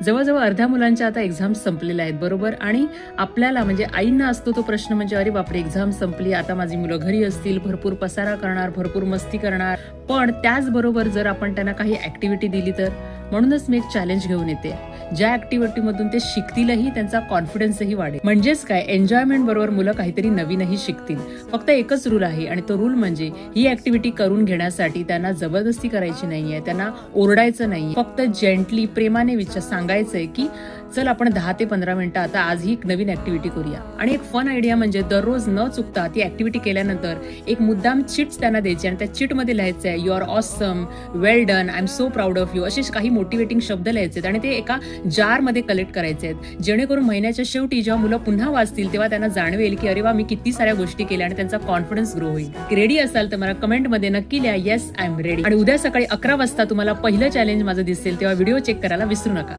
जवळजवळ अर्ध्या मुलांच्या आता एक्झाम संपलेल्या आहेत बरोबर. आणि आपल्याला म्हणजे आईंना असतो तो प्रश्न म्हणजे अरे बापरे एक्झाम संपली, आता माझी मुलं घरी असतील, भरपूर पसारा करणार, भरपूर मस्ती करणार. पण त्याचबरोबर जर आपण त्यांना काही ऍक्टिव्हिटी दिली तर, म्हणूनच मी एक चॅलेंज घेऊन येते. ज्या ऍक्टिव्हिटीमधून ते शिकतीलही, त्यांचा कॉन्फिडन्सही वाढेल. म्हणजेच काय, एन्जॉयमेंट बरोबर मुलं काहीतरी नवीनही शिकतील. फक्त एकच रूल आहे आणि तो रूल म्हणजे ही ऍक्टिव्हिटी करून घेण्यासाठी त्यांना जबरदस्ती करायची नाहीये, त्यांना ओरडायचं नाहीये. फक्त जेंटली प्रेमाने सांगायचंय की चल आपण 10 ते 15 मिनिटं आता आज ही नवीन ऍक्टिव्हिटी करूया. आणि एक फन आयडिया म्हणजे दररोज न चुकता ती ऍक्टिव्हिटी केल्यानंतर एक मुद्दाम चिट्स त्यांना द्यायची आणि त्या चिटमध्ये लिहायचं आहे you are awesome, well done, I am so proud of you, असे काही मोटिवेटिंग शब्द लिहायचे आहेत आणि ते एका जारमध्ये कलेक्ट करायचे आहेत, जेणेकरून महिन्याच्या शेवटी जेव्हा मुलं पुन्हा वाचतील तेव्हा त्यांना जाणवेल की अरे वा मी किती साऱ्या गोष्टी केल्या आणि त्यांचा कॉन्फिडन्स ग्रो होईल. रेडी असाल तर मला कमेंटमध्ये नक्की लिहा येस आय एम रेडी. आणि उद्या सकाळी 11 वाजता तुम्हाला पहिलं चॅलेंज माझं दिसेल तेव्हा व्हिडिओ चेक करायला विसरू नका.